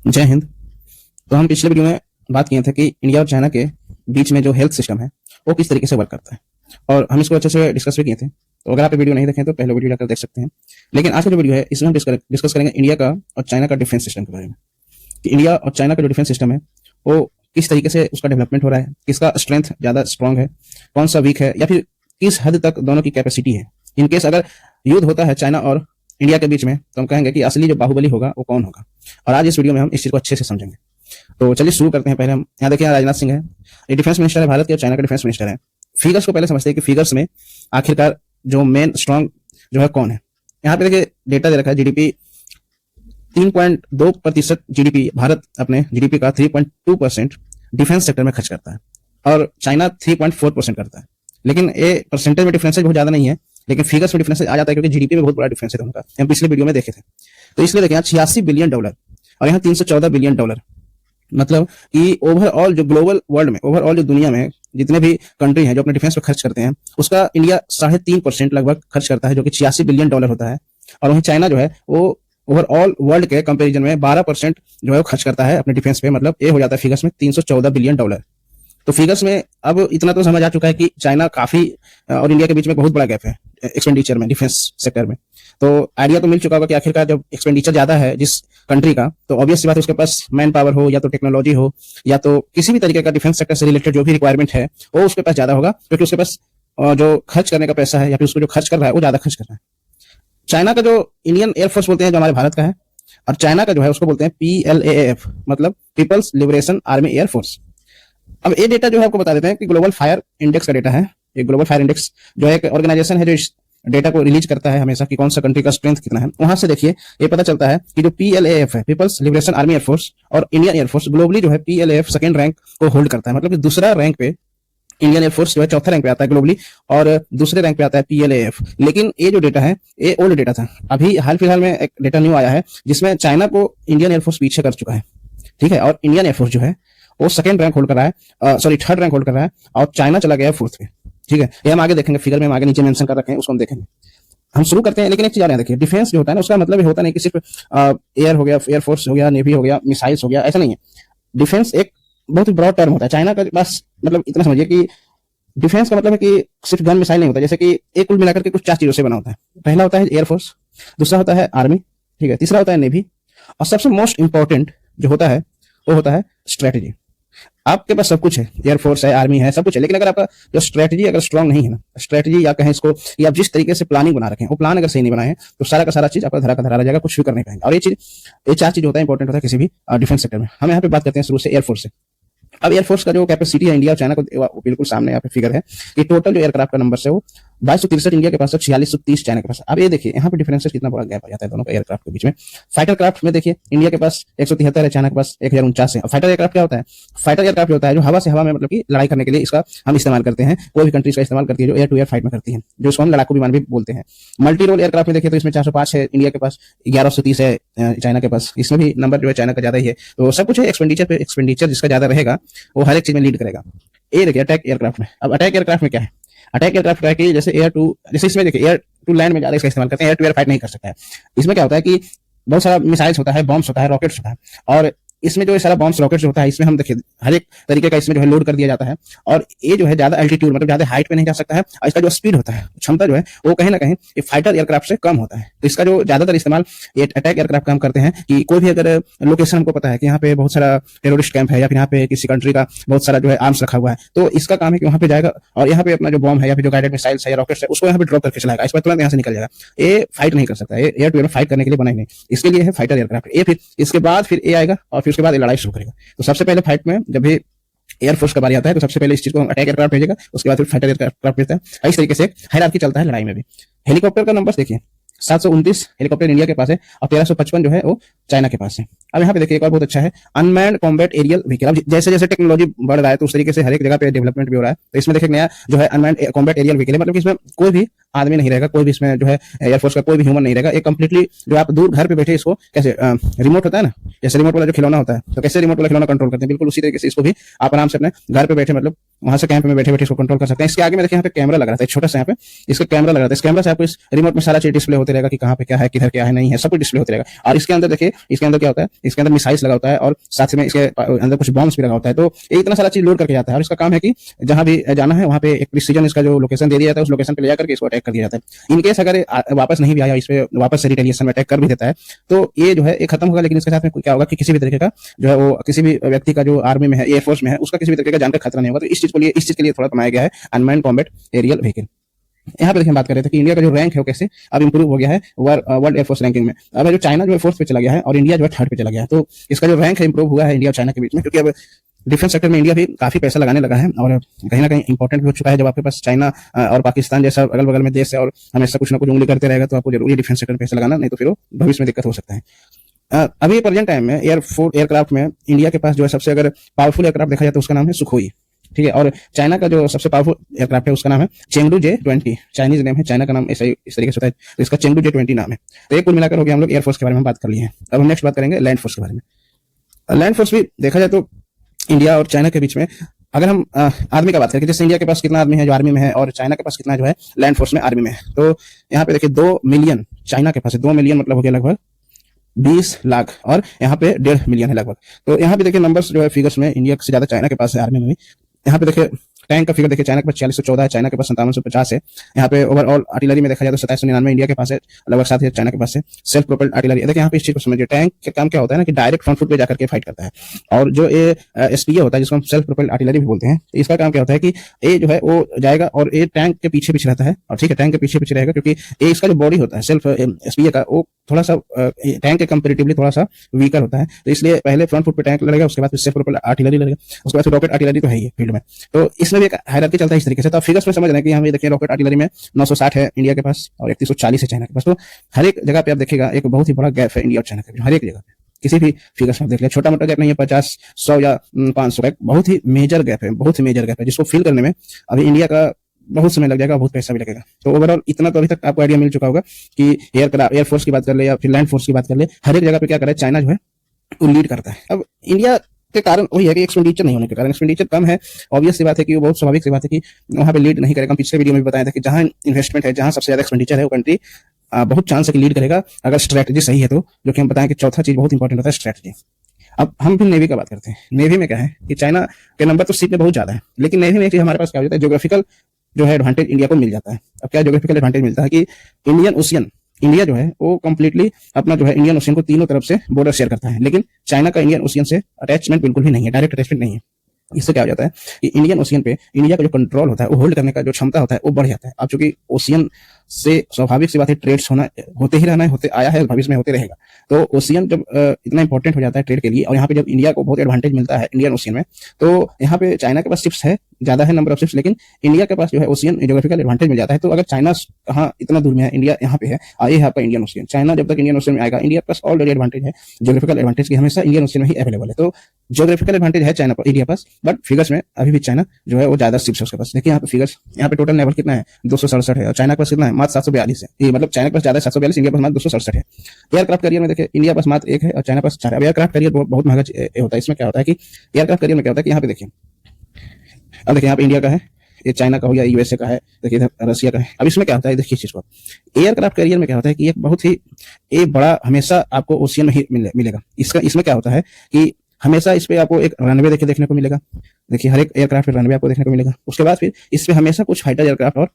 जय हिंद। तो हम पिछले वीडियो में बात किए थे कि इंडिया और चाइना के बीच में जो हेल्थ सिस्टम है वो किस तरीके से वर्क करता है, और हम इसको अच्छे से डिस्कस भी किए थे। तो अगर आप ये वीडियो नहीं देखें तो पहले वीडियो जाकर देख सकते हैं। लेकिन आज का जो वीडियो है इसमें हम डिस्कस करेंगे इंडिया का और चाइना का डिफेंस सिस्टम के बारे में, कि इंडिया और चाइना का जो डिफेंस सिस्टम है वो किस तरीके से उसका डेवलपमेंट हो रहा है, किसका स्ट्रेंथ ज्यादा स्ट्रांग है, कौन सा वीक है, या फिर किस हद तक दोनों की कैपेसिटी है। इनकेस अगर युद्ध होता है चाइना और इंडिया के बीच में तो हम कहेंगे कि असली जो बाहुबली होगा वो कौन होगा। और आज इस वीडियो में हम इस चीज को अच्छे से समझेंगे। तो चलिए शुरू करते हैं। पहले हम यहाँ देखिए, राजनाथ सिंह है, ये डिफेंस मिनिस्टर है भारत के और चाइना का डिफेंस मिनिस्टर है। फिगर्स को पहले समझते हैं कि फिगर्स में आखिरकार जो मेन स्ट्रांग जो है कौन है। यहाँ पे देखिए डेटा दे रखा है, जीडीपी 3.2% जीडीपी, भारत अपने जीडीपी का 3.2% डिफेंस सेक्टर में खर्च करता है और चाइना 3.4% करता है। लेकिन ये परसेंटेज में डिफरेंस बहुत ज्यादा नहीं है, लेकिन फिगर्स में डिफरेंस आ जाता है क्योंकि जीडीपी में बहुत बड़ा डिफरेंस है दोनों का, हम पिछले वीडियो में देखे थे। तो इसलिए देखिए यहाँ $86 बिलियन और यहाँ $314 बिलियन, मतलब कि ओवरऑल जो ग्लोबल वर्ल्ड में, ओवरऑल जो दुनिया में जितने भी कंट्री हैं जो अपने डिफेंस पर खर्च करते हैं उसका इंडिया 3.5% लगभग खर्च करता है, जो कि $86 बिलियन होता है। और वहीं चाइना जो है वो ओवरऑल वर्ल्ड के कंपेरिजन में 12% जो है वो खर्च करता है अपने डिफेंस पे, मतलब ये हो जाता है फिगर्स में $314 बिलियन। तो फिगर्स में अब इतना तो समझ आ चुका है कि चाइना काफी और इंडिया के बीच में बहुत बड़ा गैप है एक्सपेंडिचर में, डिफेंस सेक्टर में। तो आइडिया तो मिल चुका होगा कि आखिरकार जब एक्सपेंडिचर ज्यादा है जिस कंट्री का, तो ऑब्वियस सी बात है उसके पास मैन पावर हो या तो टेक्नोलॉजी हो या तो किसी भी तरीके का डिफेंस सेक्टर से रिलेटेड जो भी रिक्वायरमेंट है वो उसके पास ज्यादा होगा, क्योंकि उसके पास जो खर्च करने का पैसा है या फिर उसको जो खर्च कर रहा है वो ज्यादा खर्च कर रहा है। चाइना का जो इंडियन एयरफोर्स बोलते हैं जो हमारे भारत का है, और चाइना का जो है उसको बोलते हैं PLAAF, मतलब पीपल्स लिबरेशन आर्मी एयरफोर्स। अब ये डेटा जो है आपको बता देते हैं कि ग्लोबल फायर इंडेक्स का डेटा है। ये ग्लोबल फायर इंडेक्स जो है एक ऑर्गेनाइजेशन है जो इस डेटा को रिलीज करता है हमेशा कि कौन सा कंट्री का स्ट्रेंथ कितना है। वहां से देखिए ये पता चलता है कि जो PLAF है, पीपल्स लिबरेशन आर्मी एयरफोर्स, और इंडियन एयरफोर्स ग्लोबली जो है PLAF सेकंड रैंक को होल्ड करता है। मतलब कि दूसरा रैंक पे इंडियन एयरफोर्स जो है चौथा रैंक पे आता है ग्लोबली, और दूसरे रैंक पे आता है PLAF। लेकिन ये जो डेटा है ये ओल्ड डेटा था, अभी हाल फिलहाल में एक डेटा न्यू आया है जिसमें चाइना को इंडियन एयरफोर्स पीछे कर चुका है, ठीक है। और इंडियन एयरफोर्स जो है वो सेकंड रैंक होल्ड कर रहा है, सॉरी थर्ड रैंक होल्ड कर रहा है, और चाइना चला गया है फोर्थ पे, ठीक है। ये हम आगे देखेंगे, फिगर में हम आगे नीचे मेंशन कर रखे हैं, उसको हम देखेंगे। हम शुरू करते हैं। लेकिन एक चीज आ रहा है, देखिए डिफेंस जो होता है ना उसका मतलब ये होता नहीं कि सिर्फ एयर हो गया, एयरफोर्स हो गया, नेवी हो गया, मिसाइल्स हो गया, ऐसा नहीं है। डिफेंस एक बहुत ही ब्रॉड टर्म होता है। चाइना का बस मतलब इतना समझिए कि डिफेंस का मतलब है कि सिर्फ गन मिसाइल नहीं होता, जैसे कि एक कुल मिलाकर के कुछ 4 चीजों से बना होता है। पहला होता है एयरफोर्स, दूसरा होता है आर्मी, ठीक है, तीसरा होता है नेवी, और सबसे मोस्ट इंपॉर्टेंट जो होता है वो होता है स्ट्रेटेजी। आपके पास सब कुछ है, एयरफोर्स है, आर्मी है, सब कुछ है, लेकिन अगर आपका जो स्ट्रेटजी अगर स्ट्रांग नहीं है ना, स्ट्रेटजी या कहें इसको कि आप जिस तरीके से प्लानिंग बना रखे हैं वो प्लान अगर सही नहीं बनाए तो सारा का सारा चीज आपका धरा का धरा रह जाएगा, कुछ भी कर नहीं पाएंगे। और ये 4 चीज होता है, इंपॉर्टेंट होता है किसी भी डिफेंस सेक्टर में। हम यहाँ पे बात करते हैं शुरू से एयरफोर्स से। अब एयरफोर्स का जो कैपेसिटी है इंडिया और चाइना को बिल्कुल सामने यहाँ पे फिगर है कि टोटल जो एयरक्राफ्ट का नंबर है वो 2263 इंडिया के पास है, 4630 चाइना के पास। अब ये देखिए यहाँ पे डिफरेंसेस कितना बड़ा गैप आ जाता है दोनों का एयरक्राफ्ट के बीच में। फाइटर क्राफ्ट में देखिए इंडिया के पास 173 है, चाइना के पास 1049 है। फाइटर एयरक्राफ्ट क्या होता है? फाइटर एयरक्राफ्ट होता है जो हवा से हवा में, मतलब कि लड़ाई करने के लिए इसका हम इस्तेमाल करते हैं। कोई भी कंट्री इसका इस्तेमाल करती है जो एयर टू एयर फाइट में करती है, जो इसको हम लड़ाकू विमान भी बोलते हैं। मल्टी रोल एयरक्राफ्ट में देखिए तो इसमें 405 है इंडिया के पास, 1130 है चाइना के पास। इसमें भी नंबर जो है चाइना का ज्यादा ही है। तो सब कुछ है, एक्सपेंडिचर पे एक्सपेंडिचर जिसका ज्यादा रहेगा वो हर एक चीज में लीड करेगा। ये देखिए अटैक एयरक्राफ्ट में। अब अटैक एयरक्राफ्ट में क्या है? अटैक एयरक्राफ्ट है कि जैसे जैसे इसमें देखिए एयर टू लैंड में ज्यादा इसका इस्तेमाल करते हैं, एयर टू एयर फाइट नहीं कर सकता है। इसमें क्या होता है कि बहुत सारा मिसाइल्स होता है, बॉम्ब्स होता है, रॉकेट्स होता है, और इसमें जो सारा बॉम्ब्स रॉकेट्स होता है इसमें हम देखिए हर एक तरीके का इसमें जो है लोड कर दिया जाता है। और ये जो है ज्यादा एल्टीट्यूड, मतलब ज्यादा हाइट पे नहीं जा सकता है, और इसका जो स्पीड होता है, क्षमता जो है वो कहीं ना कहीं ये फाइटर एयरक्राफ्ट से कम होता है। तो इसका जो ज्यादातर इस्तेमाल ये अटैक एयरक्राफ्ट का हम करते हैं कि कोई भी अगर लोकेशन हमको पता है कि यहाँ पे बहुत सारा टेरोरिस्ट कैंप है या फिर यहाँ पे किसी कंट्री का बहुत सारा जो है आर्म्स रखा हुआ है, तो इसका काम है कि वहाँ पे जाएगा और यहाँ पे अपना जो बॉम्ब है या फिर जो गाइडेड मिसाइल्स है या रॉकेट्स है उसको यहाँ पे ड्रॉप करके चलाएगा, इस पर तुरंत यहाँ से निकल जाएगा। ये फाइट नहीं कर सकता, ये एयर टू एयर फाइट करने के लिए बना ही नहीं, इसके लिए है फाइटर एयरक्राफ्ट। ये फिर इसके बाद फिर ये आएगा और फिर उसके बाद ये लड़ाई शुरू करेगा। तो सबसे पहले फाइट में जब भी एयरफोर्स का बारी आता है तो सबसे पहले इस चीज को अटैक एयरक्राफ्ट भेजेगा, उसके बाद फिर फाइटर एयरक्राफ्ट भेजता है। इस तरीके से हायरार्की चलता है लड़ाई में भी। हेलीकॉप्टर का नंबर देखिए 729 हेलीकॉप्टर इंडिया के पास है और 1355 जो है वो चाइना के पास है। अब यहाँ पे देखिए एक और बहुत अच्छा है, अनमैन्ड कॉम्बैट एरियल व्हीकल। अब जैसे जैसे टेक्नोलॉजी बढ़ रहा है तो उस तरीके से हर एक जगह पे डेवलपमेंट भी हो रहा है। तो इसमें देखिए नया जो है अनमैन्ड कॉम्बैट एरियल व्हीकल है, मतलब कि इसमें कोई भी आदमी नहीं रहेगा, कोई भी इसमें जो है एयरफोर्स का कोई भी ह्यूमन नहीं रहेगा। एक कंप्लीटली जो आप दूर घर पे बैठे इसको कैसे रिमोट होता है ना, जैसे रिमोट वाला जो खिलौना होता है, तो कैसे रिमोट वाला खिलौना कंट्रोल करते हैं, बिल्कुल उसी तरीके से इसको भी आप आराम से अपने घर पे बैठे, मतलब वहां से कैंप में बैठे बैठे इसको कंट्रोल कर सकते हैं। इसके आगे में देखिए यहाँ पे कैमरा लगा रहता है, छोटा सा यहाँ पे इसका कैमरा लगा रहता है। इस कैमरा से आपको इस रिमोट में सारा चीज डिस्प्ले होते रहेगा कि कहाँ पे क्या है, किधर क्या है, नहीं है, सब कुछ डिस्प्ले होते रहेगा। और इसके अंदर देखिए इसके अंदर क्या होता है, इसके अंदर मिसाइल्स लगा होता है और साथ में इसके अंदर कुछ बॉम्ब्स भी लगा होता है। तो ये इतना सारा चीज लोड करके जाता है और इसका काम है कि जहां भी जाना है वहां पे एक प्रिसीजन इसका जो लोकेशन दे दिया जाता है, उस लोकेशन पे ले जाकर के इसको अटैक कर दिया जाता है। इनकेस अगर वापस नहीं भी आया, इस पे वापस से रिटेलिएशन में अटैक कर भी देता है तो ये जो है ये खत्म होगा। लेकिन इसके साथ में क्या होगा कि किसी भी तरीके का जो है वो किसी भी व्यक्ति का जो आर्मी में है, एयरफोर्स में है, उसका किसी भी तरीके का जान का खतरा नहीं होगा। तो इस चीज के लिए थोड़ा बनाया गया है अनमैन्ड कॉम्बैट एरियल व्हीकल। यहाँ पे देखिए हम बात कर रहे थे कि इंडिया का जो रैंक है वो कैसे अब इंप्रूव हो गया है वर्ल्ड एयरफोर्स रैंकिंग में। अब जो चाइना जो है फोर्थ पे चला गया है और इंडिया जो है थर्ड पे चला गया है। तो इसका जो रैंक है इंप्रूव हुआ है इंडिया और चाइना के बीच में, क्योंकि अब डिफेंस सेक्टर में इंडिया भी काफी पैसा लगाने लगा है और कहीं ना कहीं इंपॉर्टेंट भी हो चुका है। जब आपके पास चाइना और पाकिस्तान जैसा अगल बगल में देश है और हमेशा कुछ ना कुछ उंगली करते रहेगा तो आपको जरूरी डिफेंस सेक्टर में पैसा लगाना, नहीं तो फिर भविष्य में दिक्कत हो सकता है। अभी प्रेजेंट टाइम में एयरक्राफ्ट में इंडिया के पास जो है सबसे अगर पावरफुल एयरक्राफ्ट देखा जाए तो उसका नाम है सुखोई, ठीक है। और चाइना का जो सबसे पावरफुल एयरक्राफ्ट है उसका नाम है चेंगडू J-20, चाइनीज नेम है, चाइना का नाम ऐसा ही इस तरीके से होता है, तो इसका चेंगडू J-20 नाम है। तो ये कुल मिलाकर हो गया, हम लोग एयरफोर्स के बारे में बात कर लिए हैं। अब हम नेक्स्ट बात करेंगे लैंड फोर्स के बारे में। लैंड फोर्स भी देखा जाए तो इंडिया और चाइना के बीच में अगर हम आर्मी का बात करें, जैसे इंडिया के पास कितना आदमी है जो आर्मी में है और चाइना के पास कितना जो है लैंड फोर्स में आर्मी में है, तो यहाँ पे देखिए 2 मिलियन चाइना के पास है, 2 मिलियन मतलब हो गया लगभग 20 लाख और यहाँ पे 1.5 मिलियन है लगभग। तो यहाँ पे देखिए नंबर्स जो है फिगर्स में इंडिया से ज्यादा चाइना के पास है आर्मी में भी। यहाँ पे देखिए टैंक का फिगर देखिए, चाइना के पास 4614 है, चाइना के पास 5750 है। यहाँ पे ओवरऑल आर्टिलरी में देखा जाए तो 2799 इंडिया के पास है, लगभग 7 चाइना के पास है। सेल्फ प्रोपेल्ड आर्टिलरी, देखिए यहाँ पे इस चीज को समझिए, टैंक का काम क्या होता है ना कि डायरेक्ट फ्रंट फुट पे जाकर के फाइट करता है। और जो ये SPA होता है जिसको हम सेल्फ प्रोपेल्ड आर्टिलरी भी बोलते हैं, इसका काम क्या होता है कि ये जो है वो जाएगा और ये टैंक के पीछे पीछे रहता है। और ठीक है, टैंक के पीछे पीछे रहेगा क्योंकि ये इसका जो बॉडी होता है सेल्फ SPA का, वो थोड़ा सा टैंक के कंपेरेटिवली थोड़ा सा वीकर होता है। तो इसलिए पहले फ्रंट फुट पे टैंक लड़ेगा, उसके बाद फिर सेल्फ प्रोपेल्ड आर्टिलरी लड़ेगा, उसके बाद फिर रॉकेट आर्टिलरी तो है ही फील्ड में। तो इसमें भी एक हायरार्की चलता है इस तरीके से। तो आप फिगर्स में समझ रहे हैं कि यहाँ पे देखिए रॉकेट आर्टिलरी में 960 है इंडिया के पास और 3140 है चाइना के पास। तो हर एक जगह पे आप देखिएगा एक बहुत ही बड़ा गैप है इंडिया और चाइना के, हर एक जगह पे किसी भी फिगर्स में देख लिया, छोटा मोटा गैप नहीं है, 50, 100 या 500 का बहुत ही मेजर गैप है, बहुत ही मेजर गैप है, जिसको फिल करने में अभी इंडिया का बहुत समय लग जाएगा, बहुत पैसा भी लगेगा। तो ओवरऑल इतना तो अभी तक आपको आइडिया मिल चुका होगा कि एयरफोर्स की बात कर ले या फिर लैंड फोर्स की बात कर ले, हर एक जगह पे क्या करे चाइना जो है वो लीड करता है। अब इंडिया के कारण वही है कि एक्सपेंडिचर नहीं होने के कारण, एक्सपेंडिचर कम है, ऑब्वियस सी बात है कि वो बहुत स्वाभाविक सी बात है कि वहां पे लीड नहीं करेगा। हम पिछले वीडियो में भी बताया था कि जहां इन्वेस्टमेंट है, जहां सबसे ज्यादा एक्सपेंडिचर है, वो कंट्री बहुत चांस है कि लीड करेगा अगर स्ट्रेटजी सही है तो। जो कि हम बताएं कि चौथा चीज बहुत इंपॉर्टेंट होता है स्ट्रेटजी। अब हम फिर नेवी का बात करते हैं। नेवी में क्या है कि चाइना के नंबर तो सीट में बहुत ज्यादा है, लेकिन नेवी में एक चीज हमारे पास क्या हो जाता है, ज्योग्राफिकल जो है एडवांटेज इंडिया को मिल जाता है। अब क्या ज्योग्राफिकल एडवांटेज मिलता है कि इंडियन ओशियन, इंडिया जो है वो कंप्लीटली अपना जो है इंडियन ओशियन को तीनों तरफ से बॉर्डर शेयर करता है, लेकिन चाइना का इंडियन ओशियन से अटैचमेंट बिल्कुल भी नहीं है, डायरेक्ट अटैचमेंट नहीं है। इससे क्या हो जाता है कि इंडियन ओशियन पे इंडिया का जो कंट्रोल होता है, वो होल्ड करने का जो क्षमता होता है वो बढ़ जाता है। अब चूंकि ओशियन से स्वाभाविक सी बात है ट्रेड्स होना, होते ही रहना है, होते आया है, भविष्य में होते रहेगा। तो ओशियन जब इतना इंपॉर्टेंट हो जाता है ट्रेड के लिए, और यहाँ पे जब इंडिया को बहुत एडवांटेज मिलता है इंडियन ओशियन में, तो यहाँ पे चाइना के पास शिप्स है, ज्यादा है नंबर ऑफ शिप्स, लेकिन इंडिया के पास जो है ओशियन ज्योग्राफिकल एडवांटेज मिल जाता है। तो अगर चाइना कहाँ इतना दूर में है, इंडिया यहाँ पे है, आइए है आपका इंडियन ओशियन। चाइना जब तक इंडियन ओशियन में आएगा, इंडिया के पास ऑलरेडी एडवांटेज है, ज्योग्राफिकल एडवांटेज की हमेशा इंडियन ओशियन में ही अवेलेबल है। तो ज्योग्राफिकल एडवांटेज है चाइना पर, इंडिया पास, बट फिगर्स में अभी भी चाइना जो है वो ज्यादा शिप्स है उसके पास। देखिए यहाँ पे फिगर्स, यहाँ पे टोटल लेवल कितना है, 267 है, और चाइना के पास कितना है, मात्र 742 है। ये मतलब चाइना के पास ज्यादा 742, इंडिया पास मात्र 267 है। एयरक्राफ्ट कैरियर में देखिए इंडिया पास मात्र 1 है और चाइना पास 4 है। अब एयरक्राफ्ट कैरियर बहुत महंगा होता है। इसमें क्या होता है कि एयरक्राफ्ट कैरियर में क्या होता है कि यहाँ पे देखिए, अब देखिए यहाँ पे इंडिया का है, ये चाइना का हो गया, USA का है, देखिए इधर रसिया का है। अब इसमें क्या होता है, देखिए इस चीज को, एयरक्राफ्ट कैरियर में क्या होता है कि एक बहुत ही एक बड़ा हमेशा आपको ओशियन में ही मिलेगा। इसमें क्या होता है कि हमेशा इस पे आपको एक रनवे देखने को मिलेगा। देखिए हर एक एयरक्राफ्ट पे रनवे आपको देखने को मिलेगा। उसके बाद फिर इस पे हमेशा कुछ फाइटर एयरक्राफ्ट और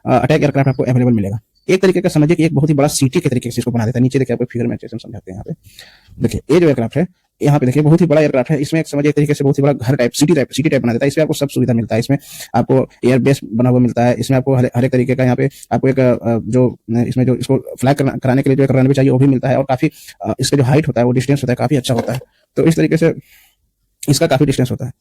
अटैक एयरक्राफ्ट आपको अवेलेबल मिलेगा। एक तरीके का समझिए कि एक बहुत ही बड़ा सिटी के तरीके से इसको बना देता है। नीचे देखिए आपको फिगर में अच्छे से समझाते हैं। यहाँ पे देखिए ये जो एयरक्राफ्ट है, यहाँ पे देखिए बहुत ही बड़ा एयरक्राफ्ट है। इसमें समझिए एक तरीके से बहुत ही बड़ा घर टाइप, सिटी टाइप बना देता है। इसमें आपको सब सुविधा मिलता है। इसमें आपको एयर बेस बना हुआ मिलता है। इसमें आपको हर एक तरीके का, यहाँ पे आपको एक जो इसमें जो इसको फ्लाई कराने के लिए जो एक रनवे चाहिए वो भी मिलता है। और काफी इसका जो हाइट होता है, वो डिस्टेंस होता है, काफी अच्छा होता है। तो इस तरीके से इसका काफी डिस्टेंस होता है।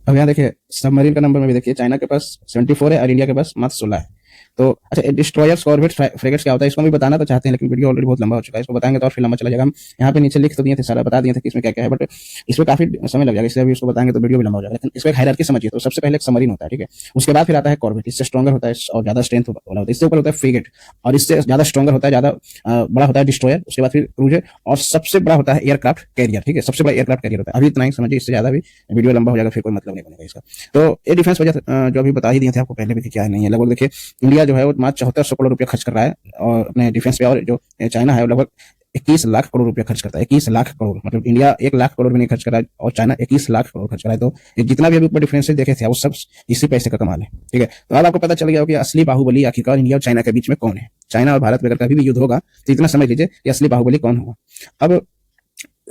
अब यहाँ देखिए सबमरीन का नंबर में भी देखिए, चाइना के पास 74 है और इंडिया के पास मात्र 16 है। तो अच्छा, डिस्ट्रॉयर्स, कॉर्वेट, फ्रेगेट्स क्या होता है, इसको भी बताना तो चाहते हैं, लेकिन वीडियो ऑलरेडी बहुत लंबा हो चुका है। इसको बताएंगे तो और फिर लंबा चला जाएगा। हम यहाँ पे नीचे लिख तो दिए थे, सारा बता दिए थे कि इसमें क्या क्या है, बट इसमें काफी समय लग जाएगा, इसलिए अभी इसको बताएंगे तो वीडियो भी लंबा हो जाएगा। लेकिन इसमें हायरार्की समझिए। तो सबसे पहले एक सबमरीन होता है, ठीक है। उसके बाद फिर आता है कॉर्वेट, इससे स्ट्रॉन्गर होता है और ज्यादा स्ट्रेंथ वाला होता है। इससे ऊपर होता है फ्रिगेट और इससे ज्यादा स्ट्रॉन्गर होता है, ज्यादा बड़ा होता है डिस्ट्रॉयर। उसके बाद फिर क्रूजर और सबसे बड़ा होता है एयरक्राफ्ट कैरियर, ठीक है। सबसे बड़ा एयरक्राफ्ट कैरियर होता है। अभी इतना ही समझिए, इससे ज्यादा भी वीडियो लंबा हो जाएगा, फिर कोई मतलब नहीं बनेगा इसका। तो ये डिफेंस वजह जो अभी बता ही दिए थे आपको पहले भी कि क्या नहीं है। लगभग देखिए इंडिया जो है वो मात्र 7400 करोड़ रुपया खर्च कर रहा है और अपने डिफेंस पे, और जो चाइना है लगभग 21 लाख करोड़ रुपया खर्च करता है। 21 लाख करोड़, मतलब इंडिया 1 लाख करोड़ भी नहीं खर्च कर रहा है और चाइना 21 लाख करोड़ खर्च कर रहा है। तो ये जितना भी अभी ऊपर डिफरेंसेस देखे थे वो सब इसी पैसे का कमाल है। ठीक है, तो अब आपको पता चल गया हो कि असली बाहुबली आखिरकार इंडिया और चाइना के बीच में कौन है। चाइना और भारत में अगर कभी भी युद्ध होगा तो इतना समझ लीजिए कि असली बाहुबली कौन होगा। अब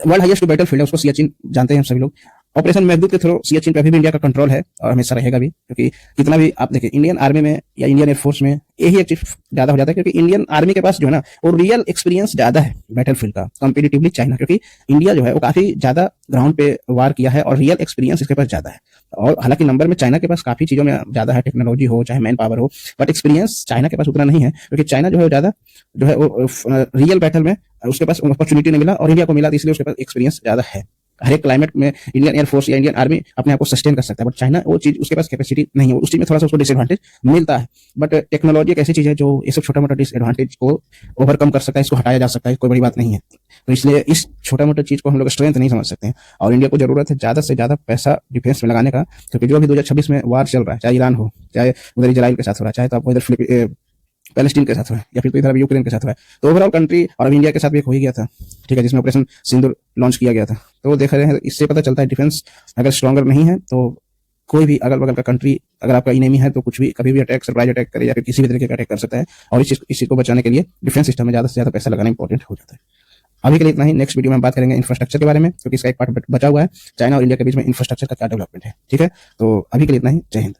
वर्ल्ड हाईएस्ट बैटल फील्ड है, उसको सियाचिन जानते हैं हम सभी लोग। ऑपरेशन मेघदूत के थ्रू सियाचिन पे अभी भी इंडिया का कंट्रोल है और हमेशा रहेगा भी, क्योंकि कितना भी आप देखिए इंडियन आर्मी में या इंडियन एयरफोर्स में यही एक चीज ज्यादा हो जाता है, क्योंकि इंडियन आर्मी के पास जो है ना वो रियल एक्सपीरियंस ज्यादा है बैटल फील्ड का कंपेरेटिवली चाइना, क्योंकि इंडिया जो है वो काफी ज्यादा ग्राउंड पे वार किया है और रियल एक्सपीरियंस इसके पास ज्यादा है। और हालांकि नंबर में चाइना के पास काफी चीजों में ज्यादा है, टेक्नोलॉजी हो चाहे मैन पावर हो, बट एक्सपीरियंस चाइना के पास उतना नहीं है, क्योंकि चाइना जो है ज्यादा जो है वो रियल बैटल में उसके पास अपॉर्चुनिटी नहीं मिला और इंडिया को मिला, तो इसलिए उसके पास एक्सपीरियंस ज्यादा है। हर एक क्लाइमेट में इंडियन एयरफोर्स या इंडियन आर्मी अपने आप को सस्टेन कर सकता है, बट चाइना वो चीज उसके पास कैपेसिटी नहीं है, उस चीज में थोड़ा सा उसको डिसएडवांटेज मिलता है। बट टेक्नोलॉजी एक ऐसी चीज है जो ये सब छोटा मोटा डिसएडवांटेज को ओवरकम कर सकता है, इसको हटाया जा सकता है, कोई बड़ी बात नहीं है। तो इसलिए इस छोटा मोटा चीज को हम लोग स्ट्रेंथ नहीं समझ सकते हैं और इंडिया को जरूरत है ज्यादा से ज्यादा पैसा डिफेंस में लगाने का, क्योंकि जो अभी 2026 में वार चल रहा है, चाहे ईरान हो, चाहे उधर इजराइल के साथ हो रहा है, चाहे तो आपको इधर पैलेस्टीन के साथ हुआ है या फिर इधर यूक्रेन के साथ हुआ है, तो ओवरऑल कंट्री और इंडिया के साथ भी एक हो ही गया था। ठीक है, जिसमें ऑपरेशन सिंदूर लॉन्च किया गया था। तो देख रहे हैं, इससे पता चलता है डिफेंस अगर स्ट्रॉन्गर नहीं है तो कोई भी अगल बगल का कंट्री अगर आपका इनेमी है तो कुछ भी कभी भी अटैक, सरप्राइज अटैक करे या फिर किसी भी तरीके का अटैक कर सकता है। और इस चीज को बचाने के लिए डिफेंस सिस्टम में ज्यादा से ज्यादा पैसा लगाना इंपॉर्टेंट हो जाता है। अभी के लिए इतना ही, नेक्स्ट वीडियो में हम बात करेंगे इंफ्रास्ट्रक्चर के बारे में, क्योंकि इसका एक पार्ट बचा हुआ है, चाइना और इंडिया के बीच में इंफ्रास्ट्रक्चर का क्या डेवलपमेंट है। ठीक है, तो अभी के लिए इतना ही, जय हिंद।